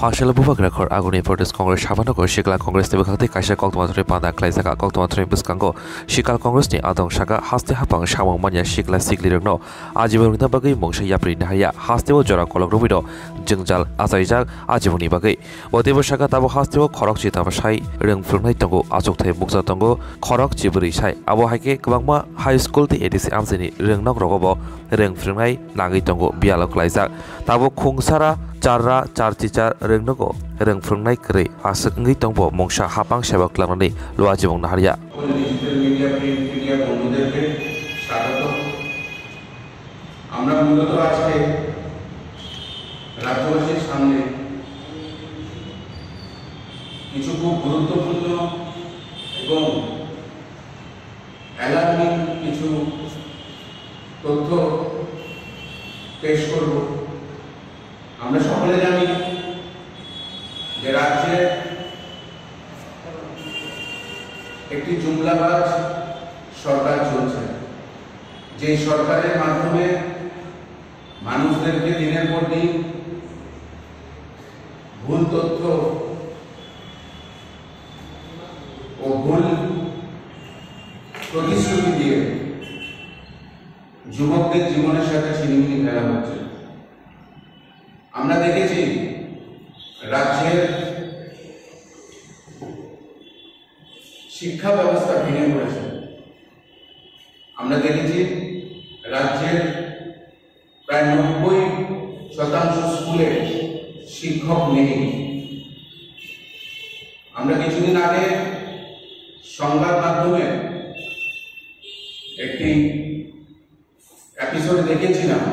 Phangshela Bubak Rakhor Aguni Protest Congress Shabanoko Shikla Congress Tebakati Kaisha Koktomatri Panda Klaisaka Koktomatri Buskango Shikal Congress ni Adong Shaka Haste Hapang Shawang Manya Shikla Sigli no Ajibuni Bagai Mongsha Yapri Nahaya Hastewo Jora Kolok Rubido Jengjal Azaijak Ajibuni Bagai Whatever Shaka Tabo Hastewo Korok Chitava Shai Reng Furnai Tongo Azokte Muksa Tongo Korok Jiburi Shai Abo Hake Kwangma High School ti Edisi Amsini Reng Nok Rogobo Reng Furnai Nagi Tongo Bialo Klaizak Tabo Kungsara Charra Charchichar Rengnogo Reng Frungnai Kre Asakngi Tongbo Mongsha Hapang Shabak Lamani Luajibong Naharia digital media print media বন্ধুদেরকে স্বাগত। আমরা মূলত আজকে রাজ্যবাসীর সামনে কিছু খুব গুরুত্বপূর্ণ এবং অ্যালার্মিং কিছু তথ্য পেশ করব। আমরা সকলে জানি যে রাজ্যে একটি জুমলাবাজ সরকার চলছে, যে সরকারের মাধ্যমে মানুষদেরকে দিনের পর দিন ভুল তথ্য ও ভুল প্রতিশ্রুতি দিয়ে যুবকদের জীবনের সাথে ছিনিমিনি খেলা হচ্ছে। আমরা দেখেছি রাজ্যের শিক্ষা ব্যবস্থা ভেঙে পড়েছে। আমরা দেখেছি রাজ্যের প্রায় 90% স্কুলে শিক্ষক নেই। আমরা কিছুদিন আগে সংবাদ মাধ্যমে একটি এপিসোড দেখেছিলাম,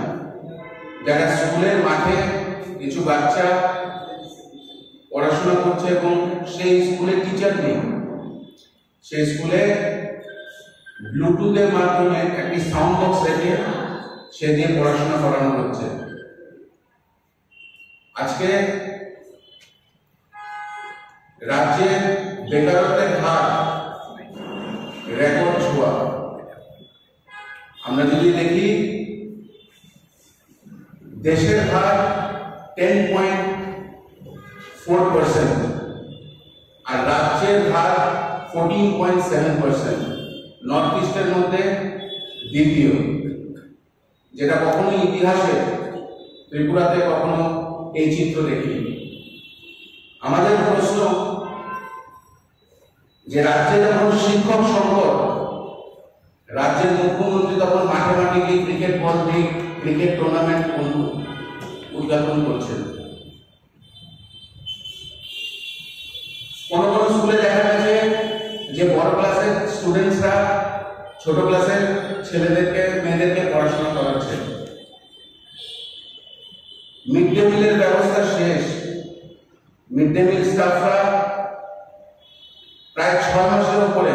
যারা স্কুলের মাঠে কিছু বাচ্চা পড়াশোনা করছে এবং সেই স্কুলে টিচার নেই। সেই স্কুলে ব্লুটুথের মাধ্যমে একটি সাউন্ড বক্স রেখে সে দিয়ে পড়াশোনা করানো হচ্ছে। আজকে রাজ্যে বেকারত্বের হার রেকর্ড ছোঁয়া। আমরা যদি দেখি দেশের হার 10.4% আর রাজ্যের হার 14.7%। নর্থ ইস্টের মধ্যে দ্বিতীয়, যেটা কখনো ইতিহাসে ত্রিপুরাতে কখনো এই চিত্র দেখিনি। আমাদের প্রশ্ন যে রাজ্যে যখন শিক্ষক সংকট, রাজ্যের মুখ্যমন্ত্রী তখন মাঠে মাঠে গিয়ে ক্রিকেট বল দিয়ে ক্রিকেট টুর্নামেন্ট উদ্বোধন করছেন। কোন কোন স্কুলে দেখা গেছে যে বড় ক্লাসের স্টুডেন্টসরা ছোট ক্লাসের ছেলেদেরকে মেয়েদেরকে পড়াশোনা করাচ্ছে। মিড ডে মিলের ব্যবস্থা শেষ। মিড ডে মিল স্টাফরা প্রায় 6 মাসের উপরে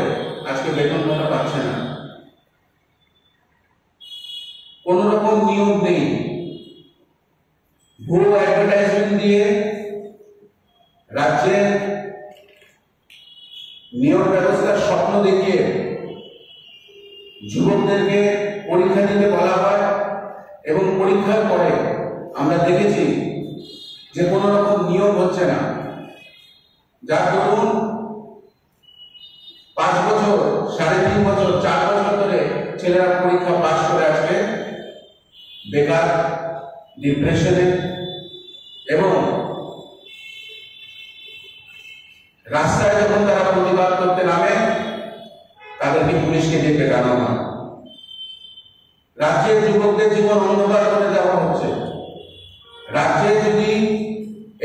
আজকে বেতন ভাতা পাচ্ছে না। কোন রকম নিয়োগ নেই। ভুয়ো অ্যাডভার্টাইজমেন্ট দিয়ে রাজ্যে নিয়োগ ব্যবস্থার স্বপ্ন দেখিয়ে যুবকদেরকে পরীক্ষা দিতে বলা হয় এবং পরীক্ষার পরে আমরা দেখেছি যে কোনো রকম নিয়োগ হচ্ছে না। যার দরুন 5 বছর, 3.5 বছর, 4 বছর ধরে ছেলেরা পরীক্ষা পাস করে আসবে বেকার, ডিপ্রেশনে এবং রাস্তায় যখন তারা প্রতিবাদ করতে নামে তাদেরকে পুলিশকে দিয়ে পেটানো হয়। রাজ্যের যুবকদের জীবন অন্ধকার করে দেওয়া হচ্ছে। রাজ্যে যদি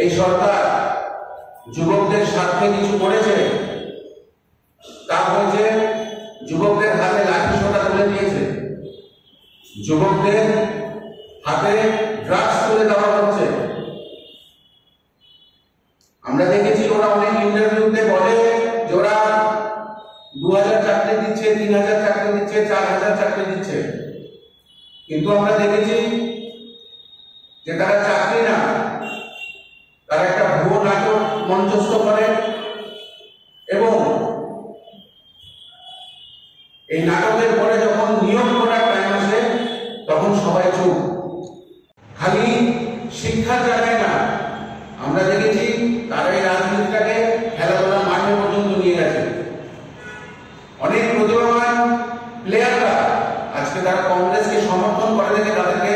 এই সরকার যুবকদের স্বার্থে কিছু করেছে, তা হয়েছে যুবকদের হাতে লাঠি সোঁটা তুলে দিয়েছে, যুবকদের হাতে ড্রাগস তুলে দেওয়া হচ্ছে। আমরা দেখেছি ওরা অনেক ইন্টারভিউতে বলে যে ওরা 2000 চাকরি দিচ্ছে, 3000 চাকরি দিচ্ছে, 4000 চাকরি দিচ্ছে, কিন্তু আমরা দেখেছি যে তারা চাকরি না, তারা একটা ভুয়ো নাটক মঞ্চস্থ করে এবং এই নাটকের পরে যখন নিয়োগ করার টাইম আসে তখন সবাই চুপ। খালি শিক্ষার জায়গায় না, আমরা দেখেছি তারা এই রাজনীতিটাকে খেলাধুলা মাঠে পর্যন্ত নিয়ে গেছে। অনেক প্রতিভাবান প্লেয়াররা আজকে তারা কংগ্রেসকে সমর্থন করে দেখে তাদেরকে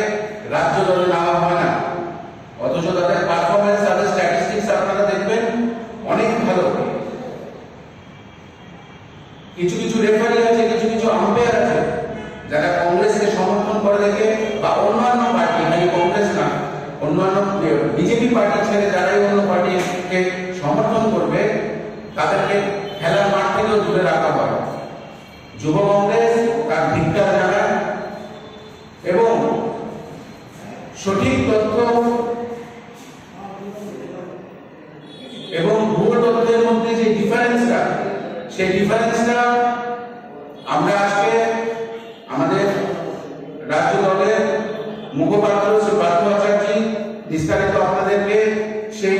রাজ্য দলে নেওয়া হয় না, অথচ তাদের পারফরমেন্স, তাদের স্ট্যাটিস্টিক্স আপনারা দেখবেন অনেক ভালো। কিছু কিছু রেফারি আছে, কিছু কিছু আম্পায়ার আছে যারা কংগ্রেসকে সমর্থন করে দেখে, বা অন্যান্য পার্টি, মানে কংগ্রেস না, অন্যান্য বিজেপি পার্টি ছেড়ে যারাই অন্য পার্টিকে সমর্থন করবে তাদেরকে খেলার মাঠ থেকেও দূরে রাখা হয়। যুব কংগ্রেস তার ধিক্কার জানায় এবং সঠিক তথ্য এবং ভুল তথ্যের মধ্যে যে ডিফারেন্সটা, সেই ডিফারেন্সটা আমরা আজকে আমাদের রাজ্য দলের মুখপাত্র শ্রী পার্থ আচার্য বিস্তারিত আপনাদেরকে সেই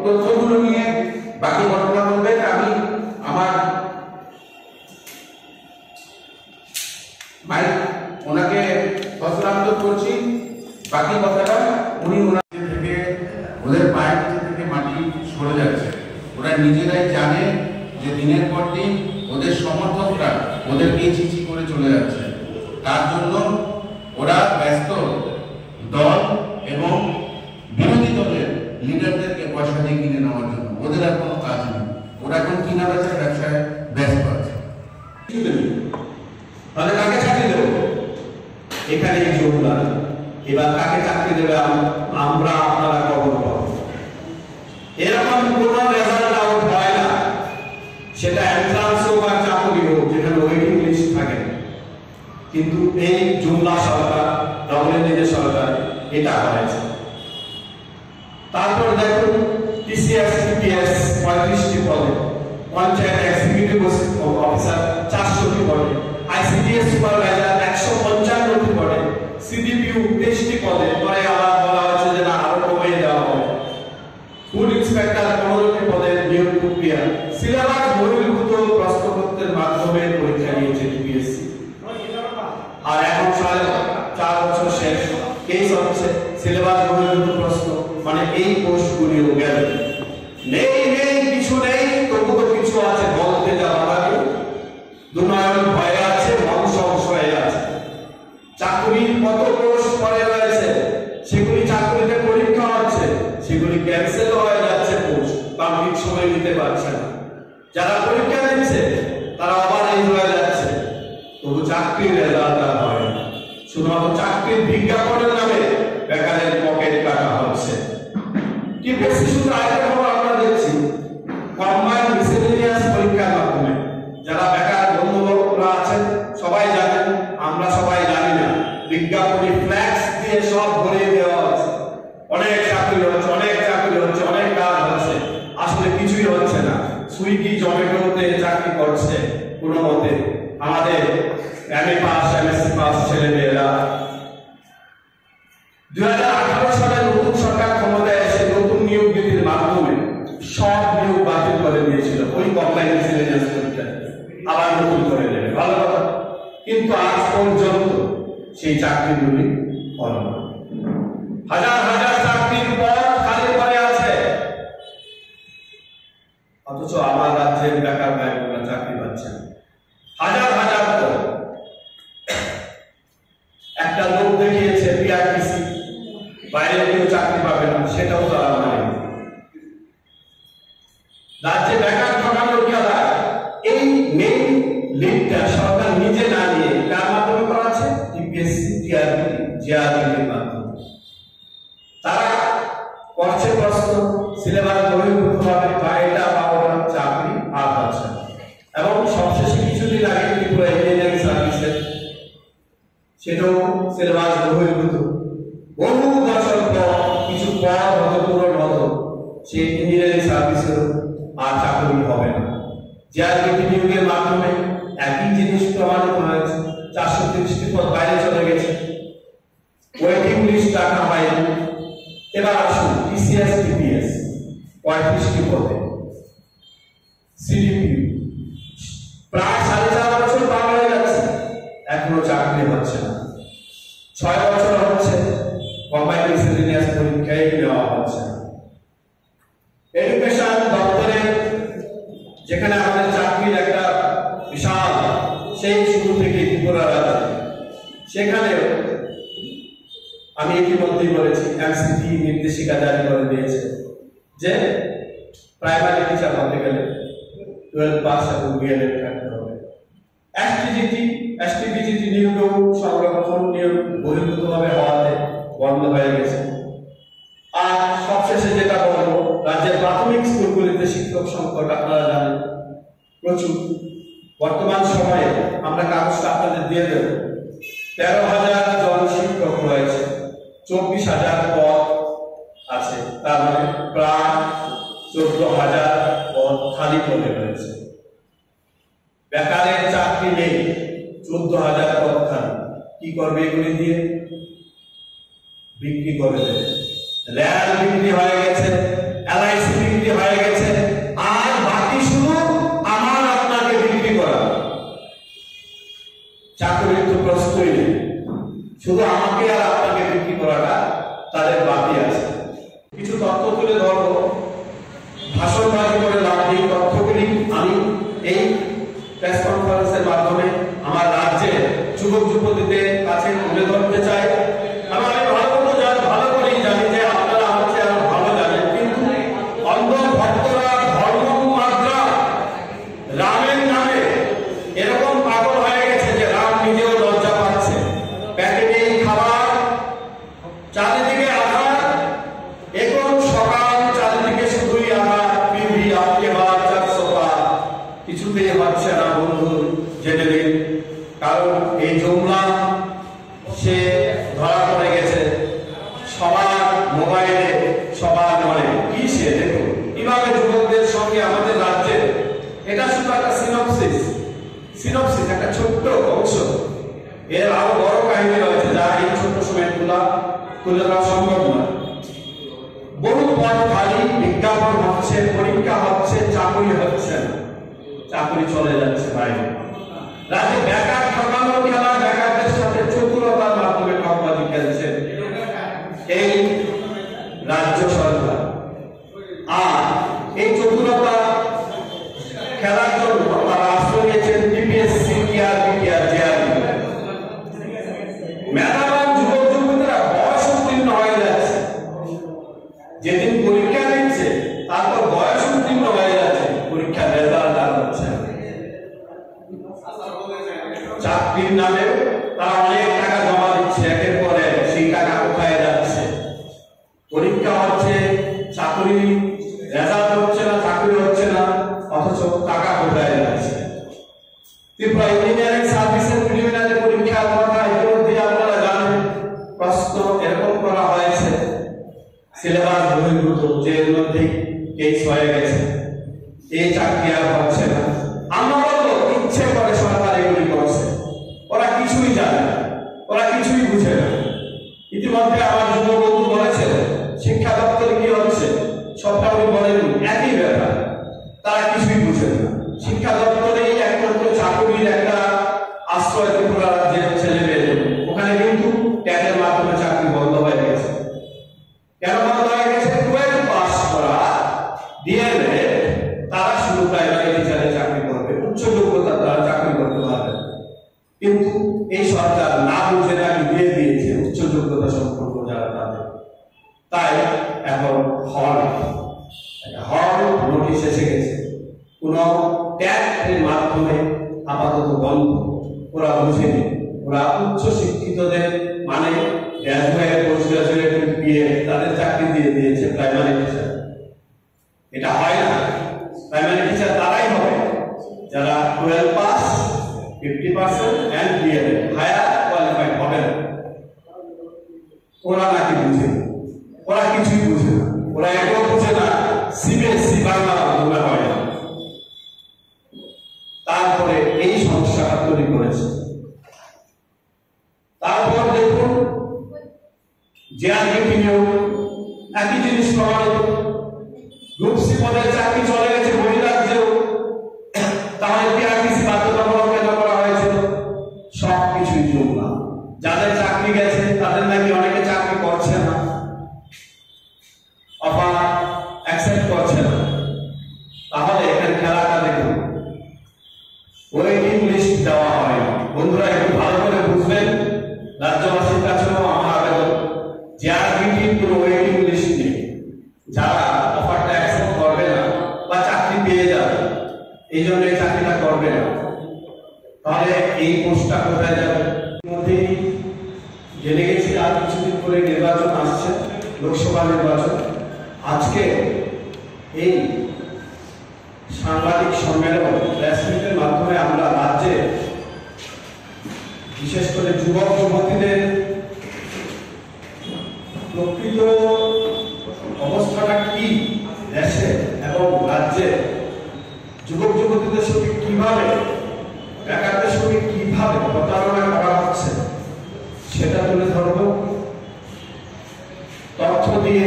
তথ্যগুলো নিয়ে বাকি ঘটনা বলবেন। আমি আমার মাইক ওনাকে হস্তান্তর করছি, বাকি কথাটা উনি ওনাদের থেকে, ওদের পায়ের থেকে মাটি সরে যাচ্ছে। ওরা নিজেরাই জানে যে দিনের পর দিন ওদের সমর্থকরা ওদেরকে চিঠি করে চলে যাচ্ছে। তার জন্য ওরা ব্যস্ত দল এবং বিরোধী দলের লিডারদেরকে পয়সা দিয়ে কিনে নেওয়ার জন্য। ওদের আর কোনো কাজ নেই, ওরা এখন কিনা বেচার ব্যবসায় ব্যস্ত আছে। তাহলে কাকে চাকরি দেব? এখানে জোরদার। এবার কাকে চাকরি দেবে আমরা আপনারা খবর পাবো। এরকম কোনো রেজাল্ট আউট হয় না, সেটা এন্ট্রান্স হোক আর চাকরি হোক, যেখানে ওয়েটিং লিস্ট থাকে। কিন্তু এই জুমলা সরকার, ডবলের সরকার এটা হয়েছে। তারপর দেখুন টিসিএস টিপিএস 35টি পদে, পঞ্চায়েত এক্সিকিউটিভ অফিসার 400টি পদে, আইসিডিএস সুপারভাইজার 155টি পদে, সিডিপিউ 23টি পদে। পরে আবার বলা হয়েছে যে না, আরো কমিয়ে দেওয়া হবে। ফুড ইন্সপেক্টর 15টি পদের নিয়োগ প্রক্রিয়া। সিলেবাস বহির্ভূত প্রশ্নপত্রের মাধ্যমে পরীক্ষা নিয়েছে টিপিএসসি। আর এখন 4 বছর শেষ, কেস হচ্ছে সিলেবাস বহির্ভূত প্রশ্ন, মানে এই পোস্টগুলিও গেল। নেই কিছু নেই, তবুও কিছু আছে বলতে যাওয়ার আগে। দুনয়ন ভয়ে আছে, মন সংশয়ে আছে। চাকরির কত পোস্ট পরে রয়েছে, সেগুলি চাকরিতে পরীক্ষা হচ্ছে, সেগুলি ক্যান্সেল হয়ে যাচ্ছে পোস্ট, কারণ ঠিক সময় নিতে পারছে না। যারা পরীক্ষা দিচ্ছে তারা আবার এই হয়ে যাচ্ছে, তবু চাকরির রেজাল্ট আর হয় না। শুধুমাত্র চাকরির বিজ্ঞাপনের নামে বেকারের পকেট কাটা হচ্ছে। টিপিএসসি শুধু আরেকটা খবর আমরা দেখছি, কম্বাইন্ড মিসেলেনিয়াস পরীক্ষার মাধ্যমে যারা বেকার বন্ধুরা আছেন সবাই জানেন, আমরা সবাই জানি না, বিজ্ঞাপনী ফ্ল্যাক্স দিয়ে সব ভরিয়ে দেওয়া হচ্ছে। অনেক চাকরি হচ্ছে, অনেক চাকরি হচ্ছে, অনেক কাজ হচ্ছে, আসলে কিছুই হচ্ছে না। সুইগি জমেটোতে চাকরি করছে কোনো মতে আমাদের এমএ পাস, এমএসসি পাস ছেলেমেয়েরা। 2018 সালে নতুন সরকার ক্ষমতায় এসে নতুন নিয়োগ নীতির মাধ্যমে সব নিয়োগ বাতিল করে দিয়েছিল ওই কম্বাইন্ড মিসেলেনিয়াস পরীক্ষা, আবার নতুন করে দেবে, ভালো কথা। কিন্তু আজ পর্যন্ত সেই চাকরিগুলি হলো না। হাজার হাজার চাকরির পদ খালি পড়ে আছে, অথচ আমার রাজ্যের বেকার ভাইবোনেরা চাকরি পাচ্ছে না। হাজার হাজার পদ। একটা লোক দেখিয়েছে পিআরটিসি, বাইরে কেউ চাকরি পাবে না, সেটাও তারা মানে। রাজ্যে বেকার ঠকানোর খেলা, এই মেইন লিডটা সরকার নিজে না নিয়ে কার মাধ্যমে করাচ্ছে? টিপিএসসি, টিআরবি, জিআরবির মাধ্যমে। তারা করছে প্রশ্ন সিলেবাস বহির্ভূতভাবে, বা এটা বা ওটা, চাকরি আর হচ্ছে না। এবং সবশেষে কিছুদিন আগে ত্রিপুরা ইঞ্জিনিয়ারিং সার্ভিসে, সেটাও সিলেবাস বহির্ভূত। বহু বছর পর কিছু পদ হয়তো পূরণ হতো, সেই ইঞ্জিনিয়ারিং সার্ভিসের আর চাকরি হবে না। জিআরবি নিয়োগের মাধ্যমে একই জিনিস প্রমাণিত হয়েছে, 430টি পদ বাইরে চলে গেছে, ওয়েটিং লিস্ট রাখা হয়নি। এবার আসুন টিসিএস টিপিএস 35টি পদে, সিডিপি প্রায় 4.5 বছর পার হয়ে যাচ্ছে, এখনো চাকরি হচ্ছে না। 6 বছর হচ্ছে কম্বাইন্ড মিসেলেনিয়াস পরীক্ষায় দেওয়া হচ্ছে না। এডুকেশন দপ্তরে যেখানে আমাদের চাকরির একটা বিশাল সেই শুরু থেকে ত্রিপুরা রাজ্যে, সেখানেও আমি ইতিমধ্যেই বলেছি এমসিটি নির্দেশিকা জারি করে দিয়েছে যে প্রাইমারি টিচার হতে গেলে 12 পাস এবং বিএলএড থাকতে হবে। এসটিবিজিটি নিয়োগেও সংরক্ষণ নিয়োগ বহির্ভূতভাবে হওয়াতে বন্ধ হয়ে গেছে। আর সবশেষে যেটা বলবো, রাজ্যের প্রাথমিক স্কুলগুলিতে শিক্ষক সংকট আপনারা জানেন প্রচুর। বর্তমান সময়ে আমরা কাগজটা আপনাদের দিয়ে দেব, 13,000 জন শিক্ষক রয়েছে, 24,000 পদ আছে, তার মানে প্রায় 14,000 পদ খালি পড়ে রয়েছে। বেকারের চাকরি নেই, 14,000 পদ খালি। কি করবে এগুলি দিয়ে? বিক্রি করে দেবে। ল্যান্ড বিক্রি হয়ে গেছে, এলআইসি বিক্রি হয়ে গেছে, আর বাকি শুধু আমার আপনাকে বিক্রি করা। চাকরির তো প্রশ্নই নেই, শুধু আমাকে আর আপনাকে বিক্রি করাটা তাদের বাকি আছে। কিছু তথ্য তুলে ধরবো, ভাষণবাজি করে লাভ নেই। তথ্যগুলি আমি এই প্রেস কনফারেন্সের মাধ্যমে আমার রাজ্যের যুবক যুবতীদের কাছে তুলে ধরতে চাই। আমি ভালো করেই জানি যে আপনারা হচ্ছে আরো ভালো জানেন, কিন্তু অন্ধ ভক্তরা ধর্ম মাত্রা রামের নামে এরকম পাগল হয়ে গেছে যে রাম নিজেও লজ্জা পাচ্ছে। প্যাকেটে খাবার, চারিদিকে আধার, এখন সকাল চারিদিকে শুধুই আধার, পিভি আপকে বাদ 400 পার, কিছুতেই হচ্ছে না বন্ধু, জেনে দিন। কারণ এই জুমলা সে ধরা পড়ে গেছে সবার মোবাইলে, সবার মনে। কি সে দেখুন কিভাবে যুবকদের সঙ্গে আমাদের রাজ্যে, এটা শুধু একটা সিনপসিস, একটা ছোট্ট অংশ। এর আরো বড় কাহিনী রয়েছে যা এই ছোট্ট সময় তুলে ধরা সম্ভব নয়। বহু পদ খালি, বিজ্ঞাপন হচ্ছে, পরীক্ষা হচ্ছে, চাকরি হচ্ছে না, চাকরি চলে যাচ্ছে বাইরে। রাজ্যে বেকার ঠকানোর খেলা, বেকারদের সাথে চতুরতার মাধ্যমে ঠকবাজি খেলছে এই রাজ্য সরকার। আর এই চতুরতা খেলার জন্য তারা আশ্রয় নিয়েছেন টিপিএসসি, টিআরবি, জেআরবি। মেধাবান যুবক যুবতীরা বয়স উত্তীর্ণ হয়ে যাচ্ছে, যেদিন পরীক্ষা দিচ্ছে তারপর বয়স উত্তীর্ণ হয়ে যাচ্ছে, পরীক্ষার রেজাল্ট আর হচ্ছে না। চাকরির নামে তারা অনেক টাকা জমা দিচ্ছে, একের পর এক। সেই টাকা কোথায় যাচ্ছে? পরীক্ষা হচ্ছে, চাকরি রেজাল্ট হচ্ছে না, চাকরি হচ্ছে না, অথচ টাকা কোথায় যাচ্ছে? ত্রিপুরা ইঞ্জিনিয়ারিং সার্ভিসের প্রিলিমিনারি পরীক্ষার কথা ইতিমধ্যে আপনারা জানেন। প্রশ্ন এরকম করা হয়েছে, সিলেবাস বহির্ভূত, যে এর মধ্যে কেস হয়ে গেছে, এই চাকরি আর হচ্ছে না। আমরা বলবো ইচ্ছে করে সরকার এগুলি করছে, ওরা কিছুই জানে না, ওরা কিছুই বুঝে না। ইতিমধ্যে আমার যুব বন্ধু বলেছে শিক্ষা দপ্তরে কি হচ্ছে, সবটা উনি বলেন একই ব্যাপার, তারা কিছুই বুঝে না। শিক্ষা দপ্তরেই একমাত্র চাকরির একটা আশ্রয় ত্রিপুরা রাজ্যের ছেলে মেয়ে, ওখানে কিন্তু ট্যাগের মাধ্যমে চাকরি বন্ধ হয়ে গেছে। কেন বন্ধ হয়ে গেছে? 12 পাস করা ডিএলএ তারা শুধু প্রাইমারি টিচারে চাকরি করবে, উচ্চ যোগ্যতা তারা চাকরি করতে পারবে। কিন্তু এই সরকার না বুঝে নাকি দিয়ে দিয়েছে উচ্চ যোগ্যতা সম্পন্ন যারা তাদের। তাই এখন হল নোটিশ এসে গেছে, কোন ট্যাগের মাধ্যমে আপাতত বন্ধ। ওরা বুঝেনি, ওরা উচ্চ শিক্ষিতদের মানে গ্রাজুয়েট, পোস্ট গ্রাজুয়েট, বিএ তাদের চাকরি দিয়ে দিয়েছে প্রাইমারি টিচার। এটা হয় না। প্রাইমারি টিচার তারাই হবে যারা 12 পাস, 50% এন্ড বিএড, হায়ার কোয়ালিফাইড হবে না। ওরা নাকি বুঝে, ওরা কিছুই বুঝে না। ওরা একদম বুঝে না সিবিএসসি বাংলা মাধ্যমে হয় না। তারপরে এই সমস্যাটা তৈরি করেছে। তারপর দেখুন জেআরবি নিয়োগ, একই জিনিস প্রমাণিত। গ্রুপ সি পদের চাকরি চলে গেছে বহিরাজ্যেও, তাহলে পিআরটিসি বাধ্যতামূলক কেন করা হয়েছিল? সবকিছুই জুমলা। যাদের চাকরি গেছে তাদের নাকি অনেকে চাকরি করছে না, অফার অ্যাকসেপ্ট করছে না। এই জন্য এই চাকরিটা করবে না, তাহলে এই পোস্টটা কোথায় যাবে? মধ্যেই জেনে গেছি আর কিছুদিন পরে নির্বাচন আসছে, লোকসভা নির্বাচন। আজকে এই সাংবাদিক সম্মেলন প্রেস মিটের মাধ্যমে আমরা রাজ্যে বিশেষ করে যুবক যুবতীদের প্রকৃত অবস্থাটা কি দেশে এবং রাজ্যে, যুবক যুবতীদের সঙ্গে কিভাবে, বেকারদের সঙ্গে কিভাবে প্রতারণা করা হচ্ছে সেটা তুলে ধরব তথ্য দিয়ে,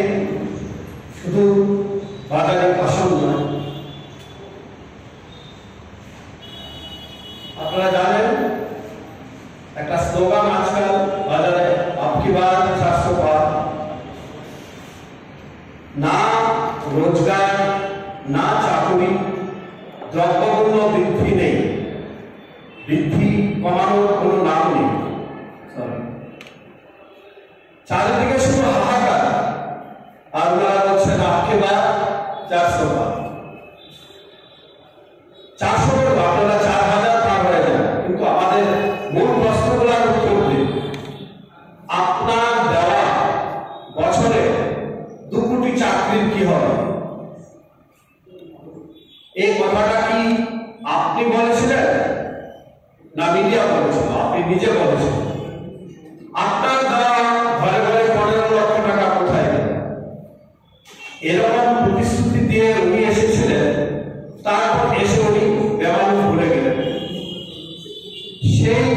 শুধু বাজারে ভাষণ নয়। আপনারা জানেন একটা স্লোগান আজকাল বাজারে, আপকি বার 400 পার। না রোজগার, না চাকরি, দ্রব্যমূল্য বৃদ্ধি নেই, বৃদ্ধি কমানোর কোনো নাম নেই। চারিদিকে শুধু হাহাকার, আর ওনারা বলছেন আপকি বার 400 পার। 400 আপনারা 4000 পার হয়ে যান, কিন্তু আমাদের মূল প্রশ্নগুলোর উত্তর দিন। আপনার দেওয়া বছরে 2 কোটি চাকরির কি হবে? এই কথাটা কি আপনি বলেছিলেন না মিডিয়া বলেছিল? আপনি নিজে বলেছিলেন। আপনার দেওয়া ঘরে ঘরে 15 লক্ষ টাকা কোথায় গেল? এরকম প্রতিশ্রুতি দিয়ে উনি এসেছিলেন, তারপর এসে উনি বেমালুম ভুলে গেলেন। সেই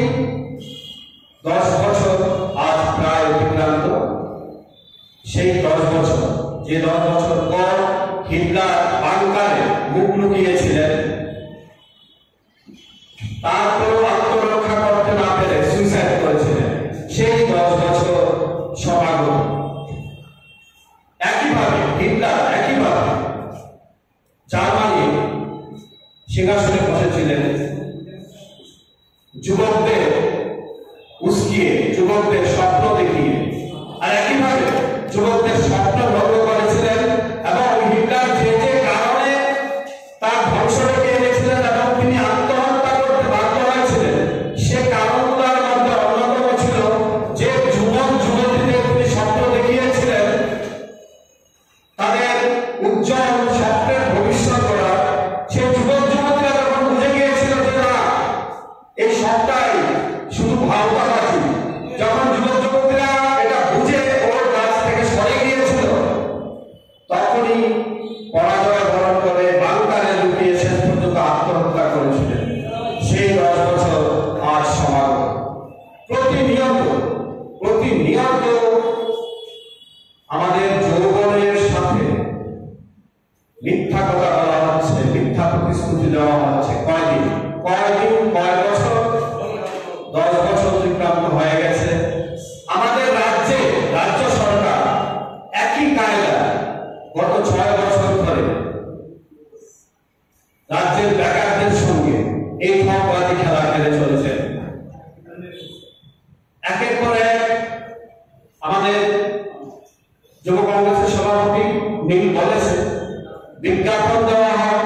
10 বছর আজ প্রায় অতিক্রান্ত। সেই 10 বছর, যে 10 বছর পর হিটলার বাংকারে মুখ লুকিয়েছিলেন, তারপরও আত্মরক্ষা করতে না পেরে সুইসাইড করেছিলেন, সেই 10 বছর সমাগত। একইভাবে হিটলার একইভাবে জার্মানি সিংহাসনে বসেছিলেন, যুবকদের উস্কিয়ে, যুবকদের স্বপ্ন দেখিয়ে, আর একইভাবে যুবকদের স্বপ্ন ভঙ্গ করেছিলেন। এবং হিটলার যে যে কারণে তার ধ্বংস ডেকে এনেছিলেন এবং তিনি আত্মহত্যা করতে বাধ্য হয়েছিলেন, সে কারণগুলোর মধ্যে অন্যতম ছিল যে যুবক যুবতীদের তিনি স্বপ্ন দেখিয়েছিলেন তাদের উজ্জ্বল স্বপ্নের ভবিষ্যৎ গড়া। সেই যুবক যুবতীরা যখন বুঝে গিয়েছিল যে না, এই সবটাই শুধু ভাওতাবাজি, যখন যুবক যুবতীরা এটা বুঝে ওর কাছ থেকে সরে গিয়েছিল, তখনই পরাজয় বরণ করে বাংকারে লুকিয়ে শেষ পর্যন্ত আত্মহত্যা করেছিলেন। সেই 10 বছর আজ সমাগত। প্রতিনিয়ত আমাদের যৌবনের সাথে মিথ্যা কথা বলা হচ্ছে, মিথ্যা প্রতিশ্রুতি দেওয়া হচ্ছে। কয় বছর? 10 বছর অতিক্রান্ত হয়ে গেছে। আমাদের রাজ্য সরকার একই কায়দা গত 6 বছর ধরে রাজ্যের বেকারদের সঙ্গে এই ঠকবাজি খেলা খেলে চলেছে। একের পর এক আমাদের যুব কংগ্রেসের সভাপতি নীল বলেছে, বিজ্ঞাপন দেওয়া হয়,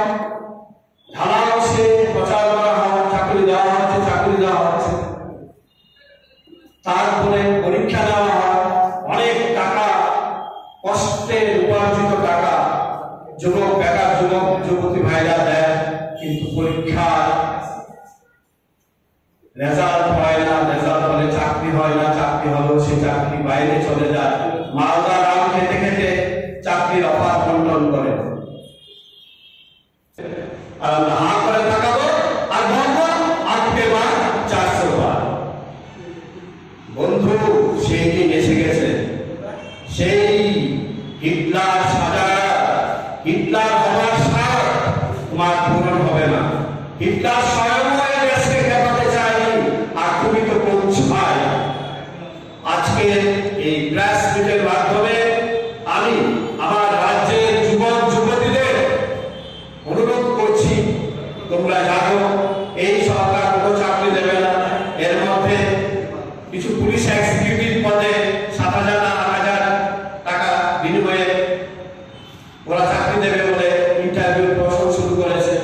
ঢালাও সে প্রচার করা হয়, চাকরি দেওয়া হচ্ছে। তারপরে পরীক্ষা দেওয়া হয়, অনেক টাকা, কষ্টের উপার্জিত টাকা বেকার যুবক যুবতী ভাইরা দেয়, কিন্তু পরীক্ষার রেজাল্ট হয় না, রেজাল্ট হলে চাকরি হয় না, চাকরি হলেও সে চাকরি বাইরে চলে যায়, মালদা রাম খেতে খেতে চাকরির অফার বন্টন করে। আর আমরা হাঁ করে তাকাবো আর বলবো আপকি বার 400 বার। বন্ধু, সেই দিন এসে গেছে, সেই হিটলার সাজা, হিটলার হওয়ার স্বাদ তোমার পূরণ হবে না। হিটলার স্বয়ং দেশকে খেপাতে চায়নি, আর তুমি তো পৌঁছায়। আজকে এই প্রেস মিটের মাধ্যমে আমি আমার রাজ্যের যুবক যুবতীদের অনুরোধ করছি, তোমরা জানো এই সরকার কোনো চাকরি দেবে না। এর মধ্যে কিছু পুলিশ এক্সিকিউটিভ পদে 7,000 না 8,000 টাকা বিনিময়ে ওরা চাকরি দেবে বলে ইন্টারভিউ প্রসঙ্গ শুরু করেছে।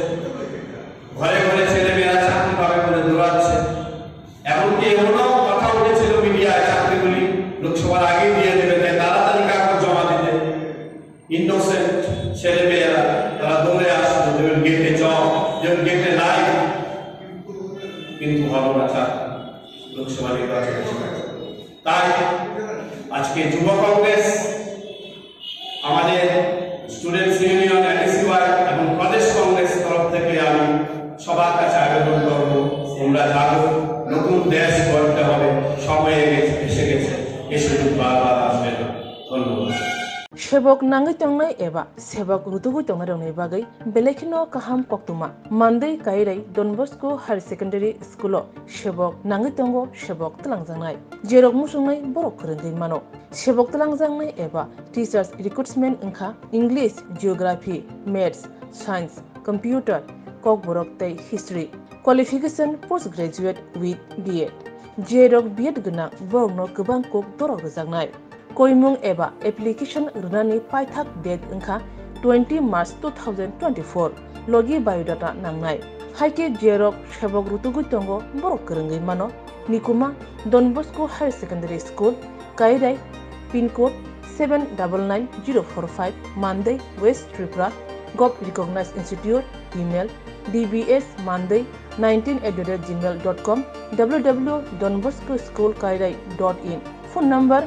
2024 লোকসভা নির্বাচনের সময়। তাই আজকে যুব কংগ্রেস আমাদের স্টুডেন্টস ইউনিয়ন এনএসইউআই এবং প্রদেশ কংগ্রেস তরফ থেকে আমি সবার কাছে আবেদন করব, তোমরা জানো নতুন দেশ গড়তে হবে, সময় এসে গেছে, এ সুযোগ বারবার আসবে না। ধন্যবাদ। সেবক নাঙ্গি তংনাই এবা সেবক রুতুগুই তংনাই বাগৈ বেলেখিনো কাহাম কক্তুমা মানदै কাইরাই Don Bosco higher secondary school सेबक नांगै तंगो सेबक तलांजांनाय जेरक मुसुंनाय बरक फोरोंगै मानो सेबक तलांजांनाय एबा टीचार्स रिक्रुटमेन्ट ओंखा English geography maths science computer कक बरक तै history qualification post graduate with BEd जेरक बीएड गना बरकनो गोबां कक दरक रोजांनाय कोइमुं एबा एप्लिकेशन रुनानि पाइथाक डेट ओंखा 20 मार्च 2024 लगी बायोडाटा नांनाय हाइके जेरक सेबक रुतुगु तंगो बरक करंगै मानो निकुमा Don Bosco higher secondary school Kairai pin code 799045 मानदै वेस्ट त्रिपुरा गभ recognise institute email dbsmanday19@gmail.com www.donboscoschoolkairai.in phone number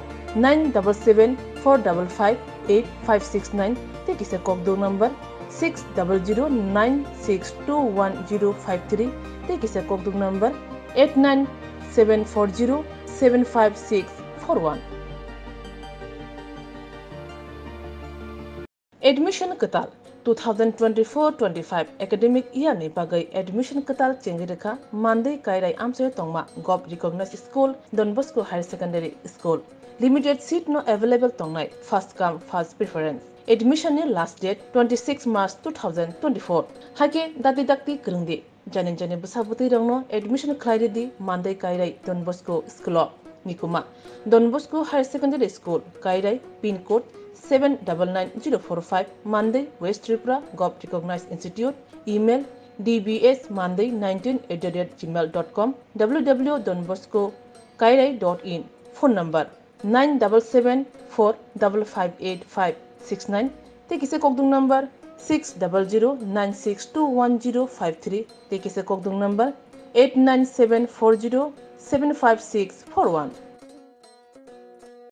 9774558569 ते किसे कॉकदो नंबर 6009621053 ते किसे कॉकदो नंबर 8974075641 एडमिशन कताल 2024-25 एकेडमिक ईयर नि बागै एडमिशन कताल चेंगिरेखा मानदै काइराय आमसे तंगमा गभ recognise school Don Bosco higher secondary school limited seat no available तंगनाय first come first preference admission नि लास्ट डेट 26 मार्च 2024 हाके दाति दाक्ति करंदि जाने जाने बसाबुति रंगनो एडमिशन खलाइदि मानदै काइराय डन बस्को स्कुल निकुमा Don Bosco higher secondary school Kairai pin code 799045 Monday West Tripura Gov Recognized Institute email dbsmanday19@gmail.com www.donboscokairai.in phone number 9774558569 te kise kokdung number 6009621053 te kise kokdung number 89740756141